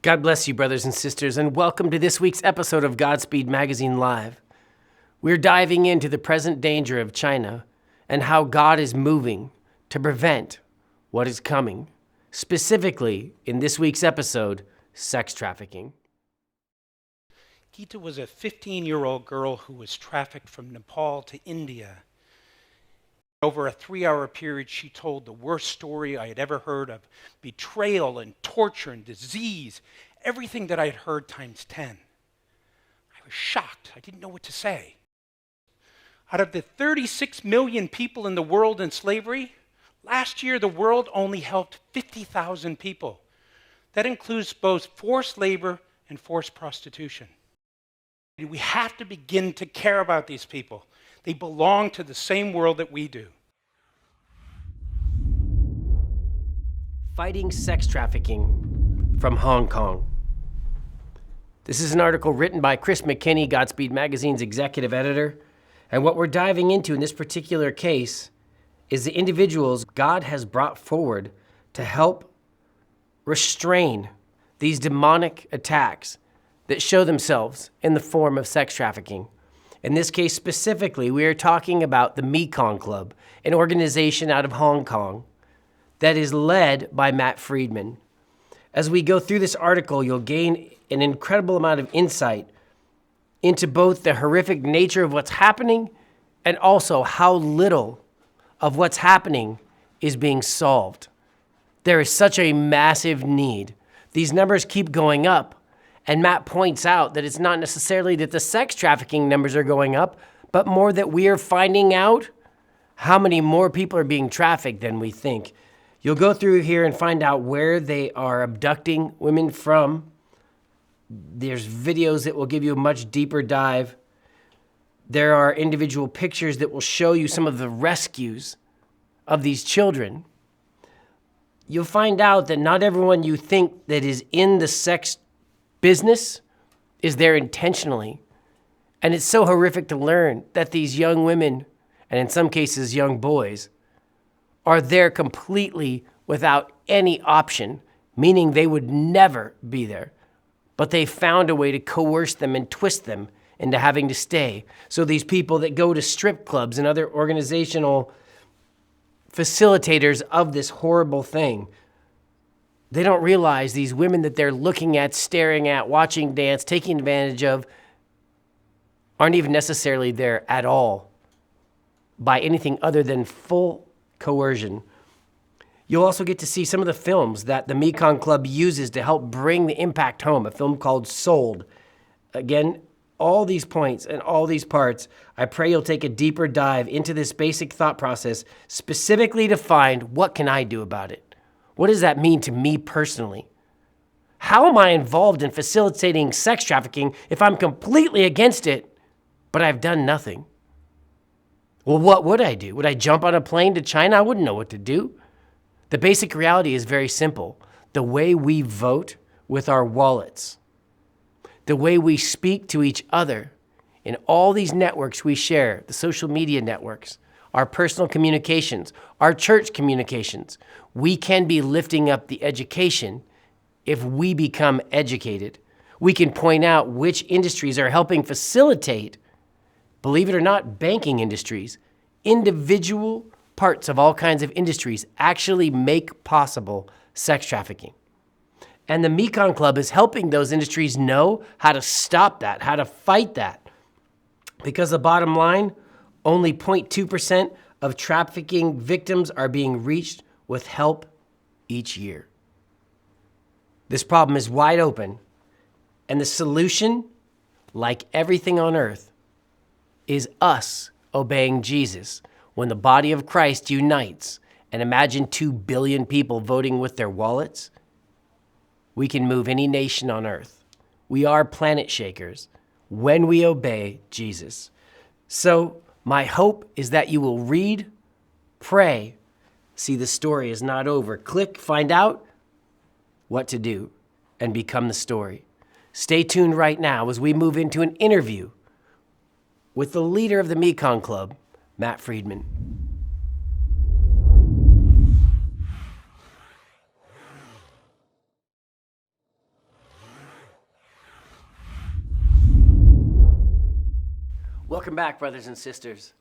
God bless you, brothers and sisters, and welcome to this week's episode of Godspeed Magazine Live. We're diving into the present danger of China and how God is moving to prevent what is coming, specifically in this week's episode, sex trafficking. Geeta was a 15-year-old girl who was trafficked from Nepal to India. Over a 3-hour period, she told the worst story I had ever heard of betrayal and torture and disease, everything that I had heard times 10. I was shocked. I didn't know what to say. Out of the 36 million people in the world in slavery, last year the world only helped 50,000 people. That includes both forced labor and forced prostitution. We have to begin to care about these people. They belong to the same world that we do. Fighting sex trafficking from Hong Kong. This is an article written by Chris McKinney, Godspeed Magazine's executive editor. And what we're diving into in this particular case is the individuals God has brought forward to help restrain these demonic attacks that show themselves in the form of sex trafficking. In this case specifically, we are talking about the Mekong Club, an organization out of Hong Kong that is led by Matt Friedman. As we go through this article, you'll gain an incredible amount of insight into both the horrific nature of what's happening and also how little of what's happening is being solved. There is such a massive need. These numbers keep going up. And Matt points out that it's not necessarily that the sex trafficking numbers are going up, but more that we are finding out how many more people are being trafficked than we think. You'll go through here and find out where they are abducting women from. There's videos that will give you a much deeper dive. There are individual pictures that will show you some of the rescues of these children. You'll find out that not everyone you think that is in the sex business is there intentionally. And it's so horrific to learn that these young women, and in some cases young boys, are there completely without any option, meaning they would never be there. But they found a way to coerce them and twist them into having to stay. So these people that go to strip clubs and other organizational facilitators of this horrible thing, they don't realize these women that they're looking at, staring at, watching dance, taking advantage of, aren't even necessarily there at all by anything other than full coercion. You'll also get to see some of the films that the Mekong Club uses to help bring the impact home, a film called Sold. Again, all these points and all these parts, I pray you'll take a deeper dive into this basic thought process, specifically to find what can I do about it? What does that mean to me personally? How am I involved in facilitating sex trafficking if I'm completely against it, but I've done nothing? Well, what would I do? Would I jump on a plane to China? I wouldn't know what to do. The basic reality is very simple. The way we vote with our wallets, the way we speak to each other in all these networks we share, the social media networks, our personal communications, our church communications, we can be lifting up the education if we become educated. We can point out which industries are helping facilitate, believe it or not, banking industries. Individual parts of all kinds of industries actually make possible sex trafficking. And the Mekong Club is helping those industries know how to stop that, how to fight that. Because the bottom line, only 0.2% of trafficking victims are being reached with help each year. This problem is wide open, and the solution, like everything on earth, is us obeying Jesus. When the body of Christ unites, and imagine 2 billion people voting with their wallets, we can move any nation on earth. We are planet shakers when we obey Jesus. So my hope is that you will read, pray, see the story is not over. Click, find out what to do, and become the story. Stay tuned right now as we move into an interview with the leader of the Mekong Club, Matt Friedman. Welcome back, brothers and sisters.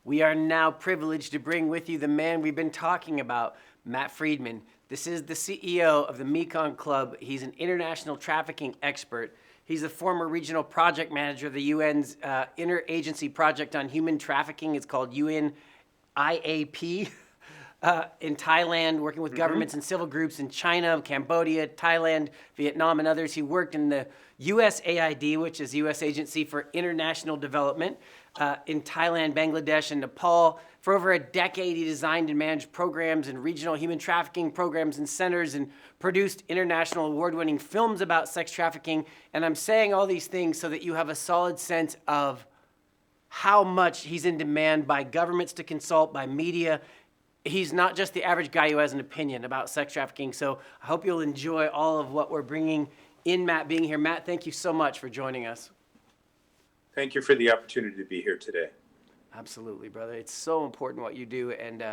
We are now privileged to bring with you the man we've been talking about, Matt Friedman. This is the CEO of the Mekong Club. He's an international trafficking expert. He's the former regional project manager of the UN's interagency project on human trafficking. It's called UNIAP. In Thailand, working with governments and civil groups in China, Cambodia, Thailand, Vietnam, and others. He worked in the USAID, which is U.S. Agency for International Development, in Thailand, Bangladesh, and Nepal. For over a decade, he designed and managed programs and regional human trafficking programs and centers and produced international award-winning films about sex trafficking. And I'm saying all these things so that you have a solid sense of how much he's in demand by governments to consult, by media. He's not just the average guy who has an opinion about sex trafficking. So I hope you'll enjoy all of what we're bringing in Matt being here. Matt, thank you so much for joining us. Thank you for the opportunity to be here today. Absolutely, brother. It's so important what you do. And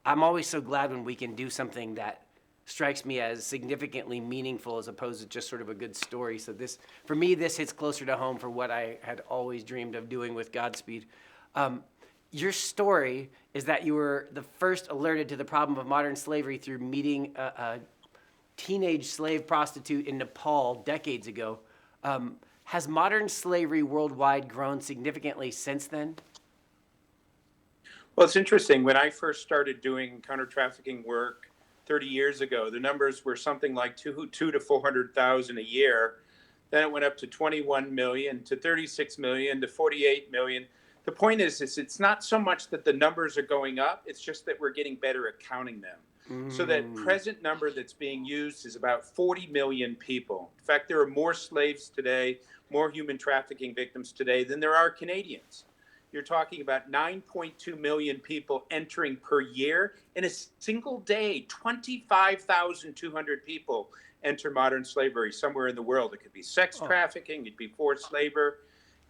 I'm always so glad when we can do something that strikes me as significantly meaningful as opposed to just sort of a good story. So this, for me, this hits closer to home for what I had always dreamed of doing with Godspeed. Your story is that you were the first alerted to the problem of modern slavery through meeting a teenage slave prostitute in Nepal decades ago. Has modern slavery worldwide grown significantly since then? Well, it's interesting. When I first started doing counter-trafficking work 30 years ago, the numbers were something like 2 to 400,000 a year. Then it went up to 21 million, to 36 million, to 48 million. The point is it's not so much that the numbers are going up, it's just that we're getting better at counting them. So that present number that's being used is about 40 million people. In fact, there are more slaves today, more human trafficking victims today than there are Canadians. You're talking about 9.2 million people entering per year. In a single day, 25,200 people enter modern slavery somewhere in the world. It could be sex trafficking, it could be forced labor.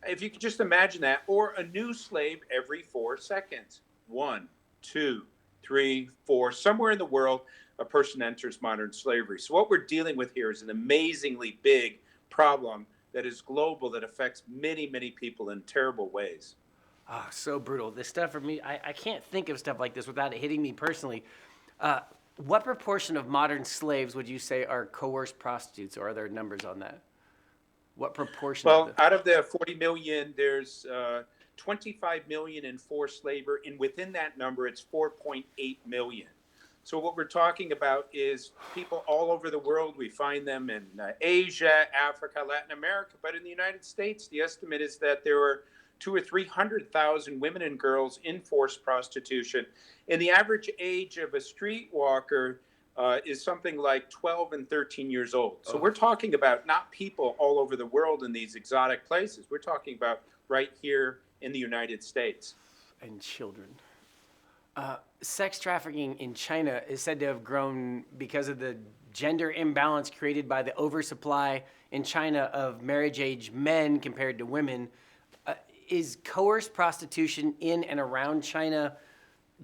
If you could just imagine that, or a new slave every 4 seconds. 1, 2, 3, 4. Somewhere in the world, a person enters modern slavery. So what we're dealing with here is an amazingly big problem that is global, that affects many, many people in terrible ways. Oh, so brutal. This stuff for me, I can't think of stuff like this without it hitting me personally. What proportion of modern slaves would you say are coerced prostitutes, or are there numbers on that? What proportion? Well, out of the 40 million, there's 25 million in forced labor, and within that number, it's 4.8 million. So what we're talking about is people all over the world. We find them in Asia, Africa, Latin America, but in the United States, the estimate is that there are 200,000 or 300,000 women and girls in forced prostitution. And the average age of a streetwalker is something like 12 and 13 years old. So we're talking about not people all over the world in these exotic places. We're talking about right here in the United States. And children. Sex trafficking in China is said to have grown because of the gender imbalance created by the oversupply in China of marriage-age men compared to women. Is coerced prostitution in and around China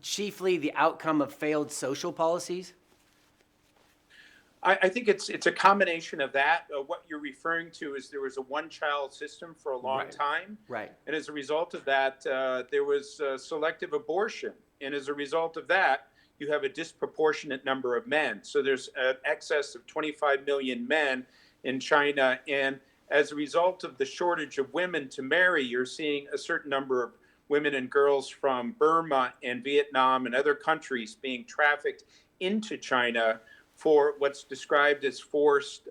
chiefly the outcome of failed social policies? I think it's a combination of that. What you're referring to is there was a one-child system for a long time. Right. And as a result of that, there was selective abortion. And as a result of that, you have a disproportionate number of men. So there's an excess of 25 million men in China. And as a result of the shortage of women to marry, you're seeing a certain number of women and girls from Burma and Vietnam and other countries being trafficked into China for what's described as forced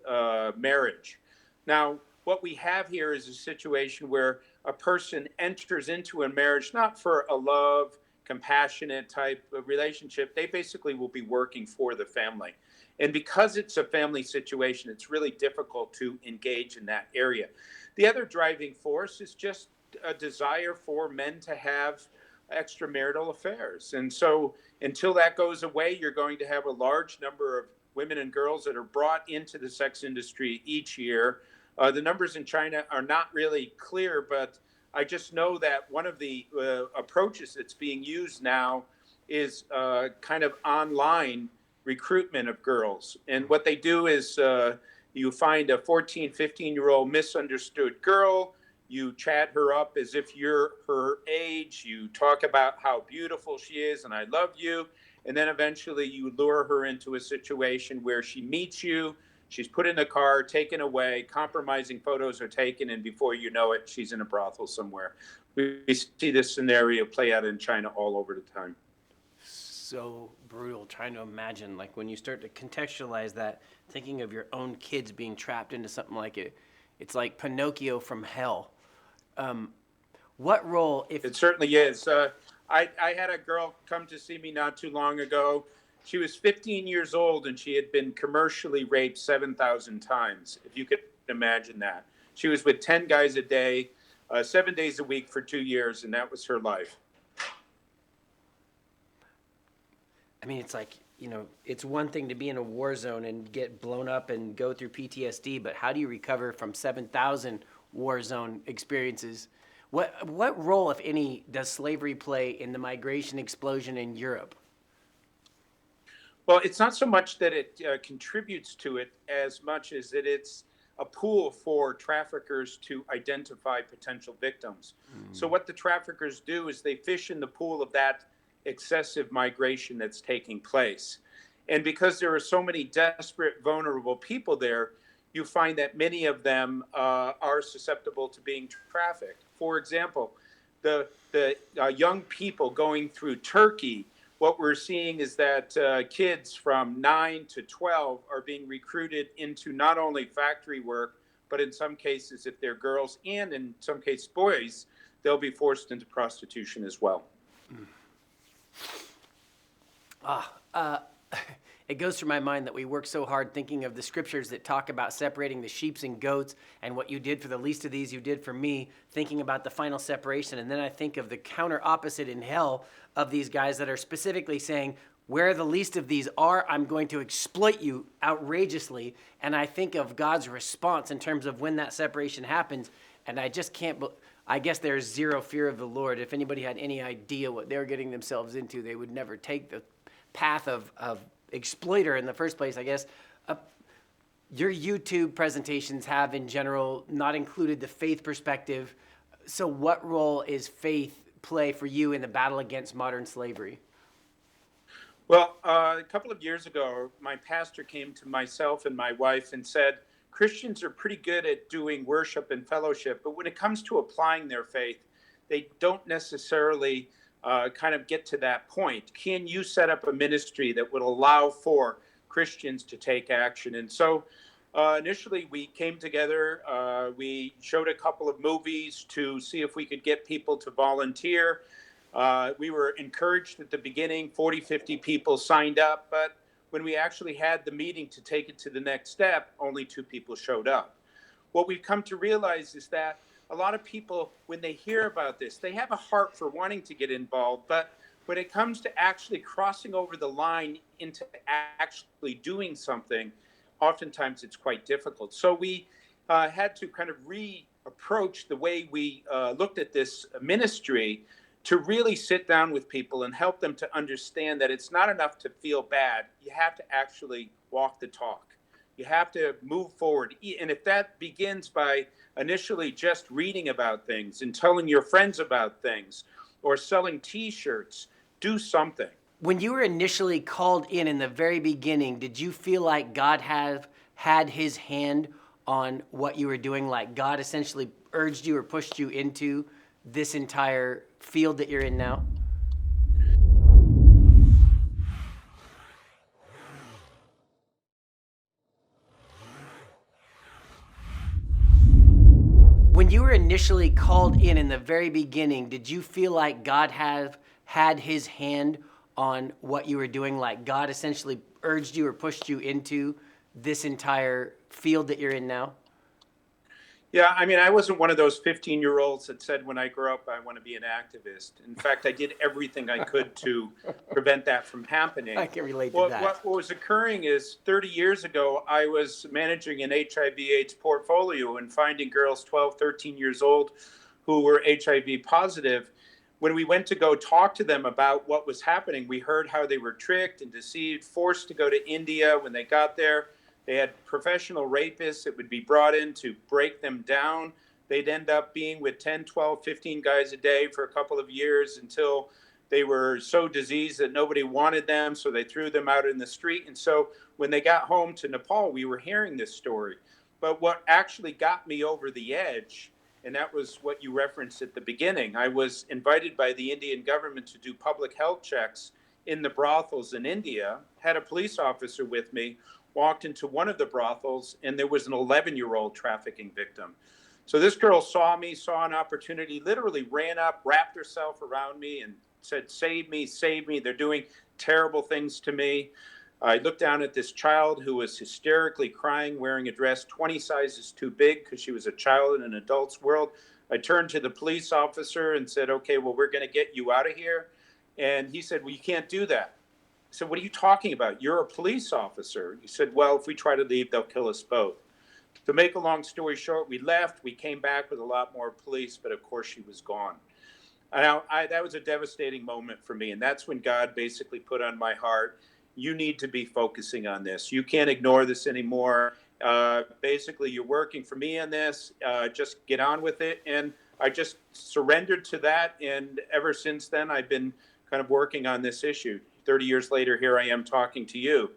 marriage. Now, what we have here is a situation where a person enters into a marriage not for a love, compassionate type of relationship. They basically will be working for the family. And because it's a family situation, it's really difficult to engage in that area. The other driving force is just a desire for men to have extramarital affairs. And so until that goes away, you're going to have a large number of women and girls that are brought into the sex industry each year. The numbers in China are not really clear, but I just know that one of the approaches that's being used now is kind of online recruitment of girls. And what they do is you find a 14, 15-year-old misunderstood girl, You chat her up as if you're her age. You talk about how beautiful she is and I love you. And then eventually you lure her into a situation where she meets you. She's put in a car, taken away, compromising photos are taken, and before you know it, she's in a brothel somewhere. We see this scenario play out in China all over the time. So brutal. Trying to imagine, like, when you start to contextualize that, thinking of your own kids being trapped into something like it, it's like Pinocchio from hell. What role, if It certainly is. I had a girl come to see me not too long ago. She was 15 years old and she had been commercially raped 7,000 times, if you could imagine that. She was with 10 guys a day, 7 days a week for 2 years, and that was her life. I mean, it's like, it's one thing to be in a war zone and get blown up and go through PTSD, but how do you recover from 7,000 war zone experiences? What role, if any, does slavery play in the migration explosion in Europe? Well, it's not so much that it contributes to it as much as that it's a pool for traffickers to identify potential victims. So what the traffickers do is they fish in the pool of that excessive migration that's taking place. And because there are so many desperate, vulnerable people there, you find that many of them are susceptible to being trafficked. For example, the young people going through Turkey, what we're seeing is that kids from 9 to 12 are being recruited into not only factory work, but in some cases, if they're girls and in some cases boys, they'll be forced into prostitution as well. It goes through my mind that we work so hard thinking of the scriptures that talk about separating the sheep and goats, and what you did for the least of these, you did for me, thinking about the final separation. And then I think of the counter opposite in hell of these guys that are specifically saying, where the least of these are, I'm going to exploit you outrageously. And I think of God's response in terms of when that separation happens, and I just can't I guess there's zero fear of the Lord. If anybody had any idea what they're getting themselves into, they would never take the path of exploiter in the first place. I guess your YouTube presentations have in general not included the faith perspective. So what role is faith play for you in the battle against modern slavery? Well, a couple of years ago, my pastor came to myself and my wife and said, Christians are pretty good at doing worship and fellowship, but when it comes to applying their faith, they don't necessarily kind of get to that point. Can you set up a ministry that would allow for Christians to take action? And so initially we came together, we showed a couple of movies to see if we could get people to volunteer. We were encouraged at the beginning, 40, 50 people signed up, but when we actually had the meeting to take it to the next step, only 2 people showed up. What we've come to realize is that a lot of people, when they hear about this, they have a heart for wanting to get involved, but when it comes to actually crossing over the line into actually doing something, oftentimes it's quite difficult. So we had to kind of reapproach the way we looked at this ministry to really sit down with people and help them to understand that it's not enough to feel bad. You have to actually walk the talk. You have to move forward. And if that begins by initially just reading about things and telling your friends about things or selling T-shirts, do something. When you were initially called in the very beginning, did you feel like God had his hand on what you were doing? Like God essentially urged you or pushed you into this entire field that you're in now? When you were initially called in the very beginning, did you feel like God had his hand on what you were doing? Like God essentially urged you or pushed you into this entire field that you're in now? Yeah, I mean, I wasn't one of those 15-year-olds that said when I grow up, I want to be an activist. In fact, I did everything I could to prevent that from happening. I can relate to that. What was occurring is 30 years ago, I was managing an HIV/AIDS portfolio and finding girls 12, 13 years old who were HIV positive. When we went to go talk to them about what was happening, we heard how they were tricked and deceived, forced to go to India. When they got there, they had professional rapists that would be brought in to break them down, They'd end up being with 10, 12, 15 guys a day for a couple of years until they were so diseased that nobody wanted them. So they threw them out in the street. And so when they got home to Nepal, we were hearing this story. But what actually got me over the edge, and that was what you referenced at the beginning, I was invited by the Indian government to do public health checks in the brothels in India, had a police officer with me, walked into one of the brothels, and there was an 11-year-old trafficking victim. So this girl saw me, saw an opportunity, literally ran up, wrapped herself around me and said, save me, save me. They're doing terrible things to me. I looked down at this child who was hysterically crying, wearing a dress 20 sizes too big because she was a child in an adult's world. I turned to the police officer and said, okay, well, we're going to get you out of here. And he said, well, you can't do that. I said, what are you talking about? You're a police officer. He said, well, if we try to leave, they'll kill us both. To make a long story short, we left. We came back with a lot more police, but of course she was gone. Now, that was a devastating moment for me. And that's when God basically put on my heart, you need to be focusing on this. You can't ignore this anymore. Basically, you're working for me on this. Just get on with it. And I just surrendered to that. And ever since then, I've been kind of working on this issue. 30 years later, here I am talking to you.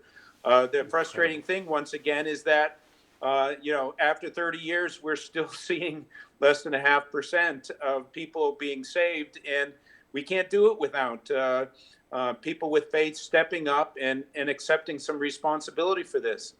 The frustrating thing, once again, is that after 30 years, we're still seeing less than 0.5% of people being saved. And we can't do it without people with faith stepping up and accepting some responsibility for this.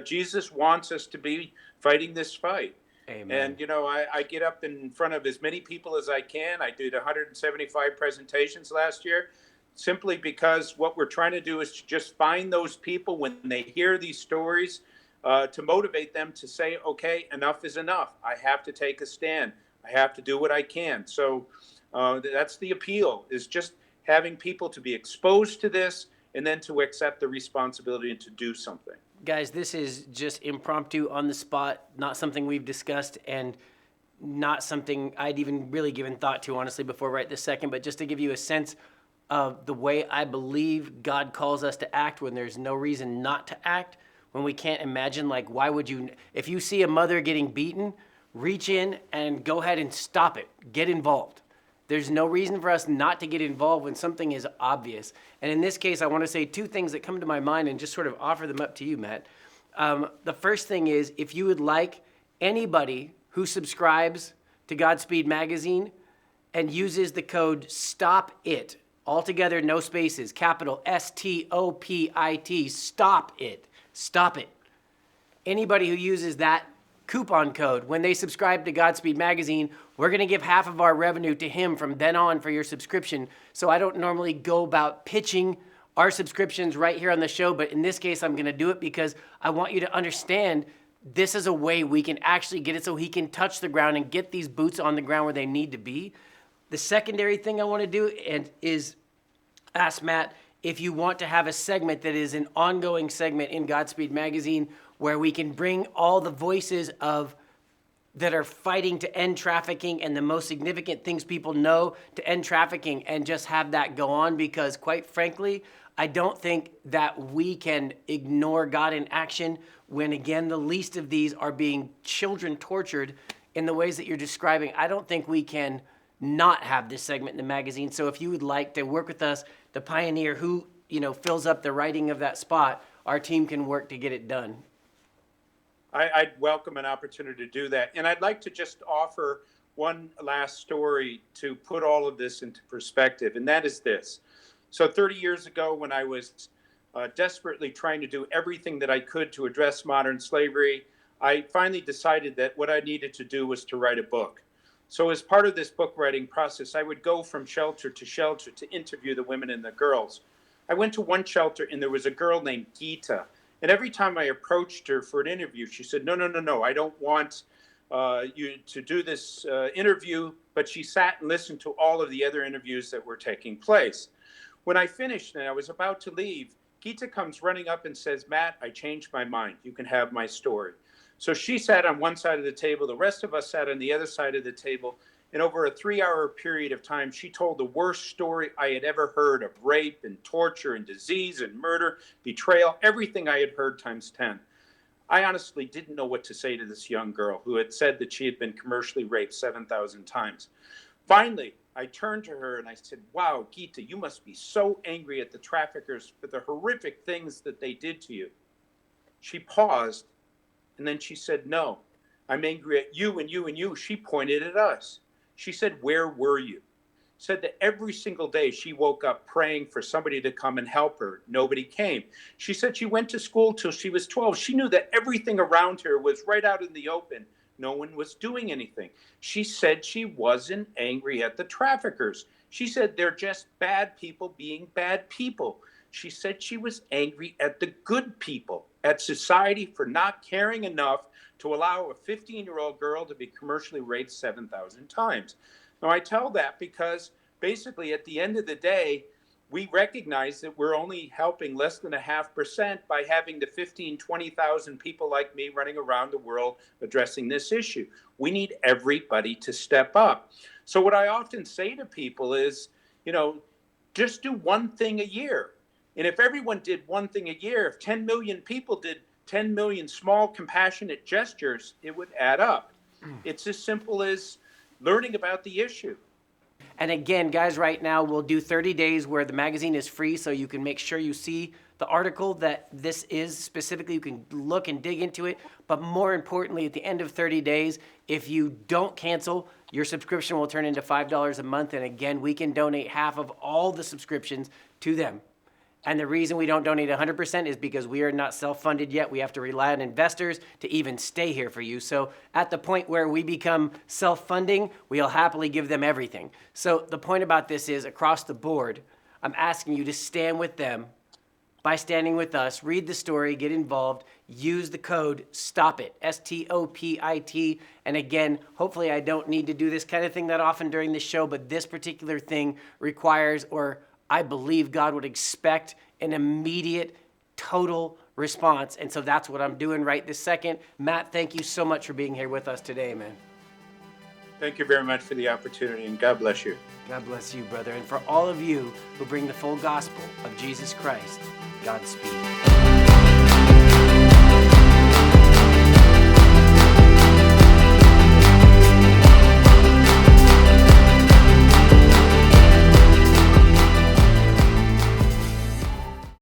Jesus wants us to be fighting this fight. Amen. And, I get up in front of as many people as I can. I did 175 presentations last year, simply because what we're trying to do is to just find those people when they hear these stories, to motivate them to say, okay, enough is enough. I have to take a stand. I have to do what I can. So that's the appeal, is just having people to be exposed to this and then to accept the responsibility and to do something. Guys, this is just impromptu, on the spot, not something we've discussed and not something I'd even really given thought to, honestly, before right this second, but just to give you a sense of the way I believe God calls us to act when there's no reason not to act, when we can't imagine, like, why would you, if you see a mother getting beaten, reach in and go ahead and stop it, get involved. There's no reason for us not to get involved when something is obvious. And in this case, I want to say two things that come to my mind and just sort of offer them up to you, Matt. The first thing is, if you would like anybody who subscribes to Godspeed Magazine and uses the code STOPIT, altogether no spaces, capital STOPIT, stop it. Anybody who uses that coupon code, when they subscribe to Godspeed Magazine, we're going to give half of our revenue to him from then on for your subscription. So I don't normally go about pitching our subscriptions right here on the show, but in this case, I'm going to do it because I want you to understand this is a way we can actually get it so he can touch the ground and get these boots on the ground where they need to be. The secondary thing I want to do is ask Matt if you want to have a segment that is an ongoing segment in Godspeed Magazine where we can bring all the voices that are fighting to end trafficking and the most significant things people know to end trafficking, and just have that go on, because quite frankly, I don't think that we can ignore God in action when, again, the least of these are being children tortured in the ways that you're describing. I don't think we can not have this segment in the magazine. So if you would like to work with us, the pioneer who, fills up the writing of that spot, our team can work to get it done. I'd welcome an opportunity to do that. And I'd like to just offer one last story to put all of this into perspective, and that is this. So 30 years ago, when I was desperately trying to do everything that I could to address modern slavery, I finally decided that what I needed to do was to write a book. So as part of this book writing process, I would go from shelter to interview the women and the girls. I went to one shelter, and there was a girl named Gita. And every time I approached her for an interview, she said, no, I don't want you to do this interview. But she sat and listened to all of the other interviews that were taking place. When I finished and I was about to leave, Gita comes running up and says, Matt, I changed my mind. You can have my story. So she sat on one side of the table. The rest of us sat on the other side of the table. And over a 3-hour period of time, she told the worst story I had ever heard of rape and torture and disease and murder, betrayal, everything I had heard times 10. I honestly didn't know what to say to this young girl who had said that she had been commercially raped 7,000 times. Finally, I turned to her and I said, wow, Gita, you must be so angry at the traffickers for the horrific things that they did to you. She paused, and then she said, no, I'm angry at you and you and you. She pointed at us. She said, where were you? Said that every single day she woke up praying for somebody to come and help her. Nobody came. She said she went to school till she was 12. She knew that everything around her was right out in the open. No one was doing anything. She said she wasn't angry at the traffickers. She said they're just bad people being bad people. She said she was angry at the good people, at society for not caring enough to allow a 15-year-old girl to be commercially raped 7,000 times. Now, I tell that because basically at the end of the day, we recognize that we're only helping less than 0.5% by having the 15, 20,000 people like me running around the world addressing this issue. We need everybody to step up. So what I often say to people is, just do one thing a year. And if everyone did one thing a year, if 10 million people did 10 million small compassionate gestures, it would add up. It's as simple as learning about the issue. And again, guys, right now we'll do 30 days where the magazine is free, so you can make sure you see the article that this is specifically. You can look and dig into it. But more importantly, at the end of 30 days, if you don't cancel, your subscription will turn into $5 a month. And again, we can donate half of all the subscriptions to them. And the reason we don't donate 100% is because we are not self-funded yet. We have to rely on investors to even stay here for you. So at the point where we become self-funding, we'll happily give them everything. So the point about this is, across the board, I'm asking you to stand with them by standing with us. Read the story, get involved, use the code STOPIT, STOPIT. And again, hopefully I don't need to do this kind of thing that often during the show, but this particular thing requires, or I believe God would expect, an immediate, total response. And so that's what I'm doing right this second. Matt, thank you so much for being here with us today, man. Thank you very much for the opportunity, and God bless you. God bless you, brother. And for all of you who bring the full gospel of Jesus Christ, Godspeed.